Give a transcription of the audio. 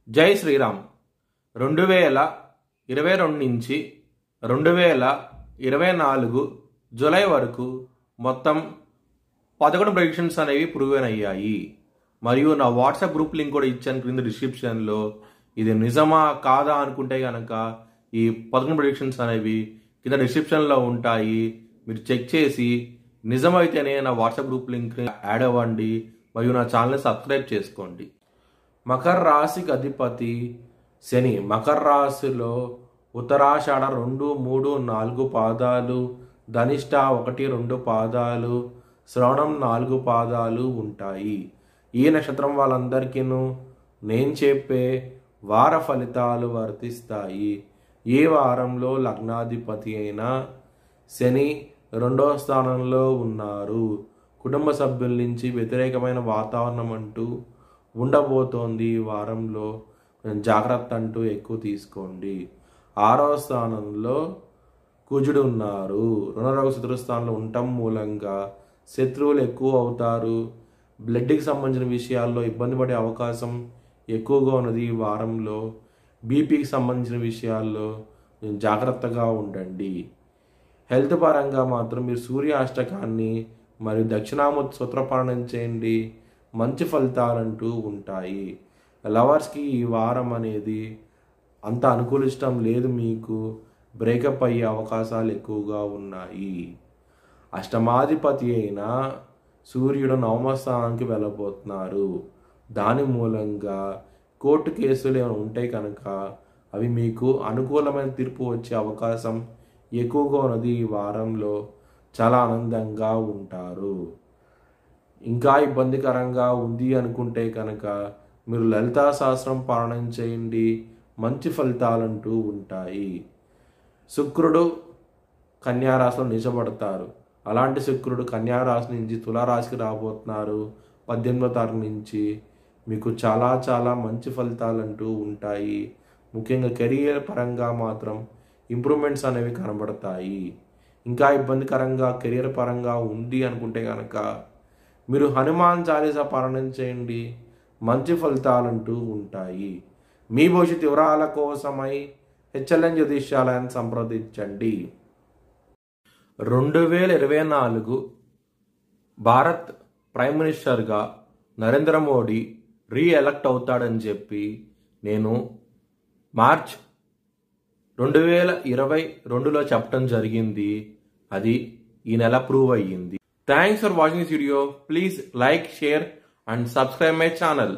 జై శ్రీరామ్. 2022 నుంచి 2024 జూలై వరకు మొత్తం 11 ప్రెడిక్షన్స్ అనేవి ప్రూవెన్ అయ్యాయి. మరియు నా వాట్సాప్ గ్రూప్ లింక్ కూడా ఇచ్చాను క్రింద డిస్క్రిప్షన్లో. ఇది నిజమా కాదా అనుకుంటే కనుక ఈ 11 ప్రెడిక్షన్స్ అనేవి కింద డిస్క్రిప్షన్లో ఉంటాయి. మీరు చెక్ చేసి నిజమైతేనే నా వాట్సాప్ గ్రూప్ లింక్ యాడ్ అవ్వండి మరియు నా ఛానల్ని సబ్స్క్రైబ్ చేసుకోండి. మకర రాశికి అధిపతి శని. మకర రాశిలో ఉత్తరాషాఢ 2, 3, 4 పాదాలు, ధనిష్ట 1, 2 పాదాలు, శ్రవణం 4 పాదాలు ఉంటాయి. ఈ నక్షత్రం వాళ్ళందరికీ నేను చెప్పే వార ఫలితాలు వర్తిస్తాయి. ఈ వారంలో లగ్నాధిపతి అయిన శని 2వ స్థానంలో ఉన్నారు. కుటుంబ సభ్యుల నుంచి వ్యతిరేకమైన వాతావరణం అంటూ ఉండబోతోంది. ఈ వారంలో జాగ్రత్త అంటూ ఎక్కువ తీసుకోండి. 6వ స్థానంలో కుజుడు ఉన్నారు. రుణరోగ శత్రుస్థానంలో ఉండటం మూలంగా శత్రువులు ఎక్కువ అవుతారు. బ్లడ్కి సంబంధించిన విషయాల్లో ఇబ్బంది పడే అవకాశం ఎక్కువగా ఉన్నది. ఈ వారంలో బీపీకి సంబంధించిన విషయాల్లో జాగ్రత్తగా ఉండండి. హెల్త్ పరంగా మాత్రం మీరు సూర్య అష్టకాన్ని మరియు దక్షిణామూర్తి సూత్రపాలనం చేయండి. మంచి ఫలితాలంటూ ఉంటాయి. లవర్స్కి ఈ వారం అనేది అంత అనుకూలించడం లేదు. మీకు బ్రేకప్ అయ్యే అవకాశాలు ఎక్కువగా ఉన్నాయి. అష్టమాధిపతి అయిన సూర్యుడు 9వ స్థానానికి వెళ్ళబోతున్నారు. దాని మూలంగా కోర్టు కేసులు ఏమైనా ఉంటే కనుక అవి మీకు అనుకూలమైన తీర్పు వచ్చే అవకాశం ఎక్కువగా ఉన్నది. ఈ వారంలో చాలా ఆనందంగా ఉంటారు. ఇంకా ఇబ్బందికరంగా ఉంది అనుకుంటే కనుక మీరు లలితా సహస్రం పారాయణం చేయండి. మంచి ఫలితాలంటూ ఉంటాయి. శుక్రుడు కన్యారాశిలో నిలబడతారు. అలాంటి శుక్రుడు కన్యారాశి నుంచి తులారాశికి రాబోతున్నారు. 18వ తారీఖు నుంచి మీకు చాలా చాలా మంచి ఫలితాలంటూ ఉంటాయి. ముఖ్యంగా కెరియర్ పరంగా మాత్రం ఇంప్రూవ్మెంట్స్ అనేవి కనబడతాయి. ఇంకా ఇబ్బందికరంగా కెరియర్ పరంగా ఉంది అనుకుంటే కనుక మీరు హనుమాన్ చాలీసా పారాయణం చేయండి. మంచి ఫలితాలంటూ ఉంటాయి. మీ భవిష్యత్ వివరాల కోసమై HLN జ్యోతిష్యాలయాన్ని సంప్రదించండి. 2024 భారత్ ప్రైమ్ మినిస్టర్గా నరేంద్ర మోడీ రీఎలక్ట్ అవుతాడని చెప్పి నేను మార్చ్ 2022లో చెప్పడం జరిగింది. అది ఈ నెల ప్రూవ్ అయ్యింది. Thanks for watching this video. Please like, share and subscribe my channel.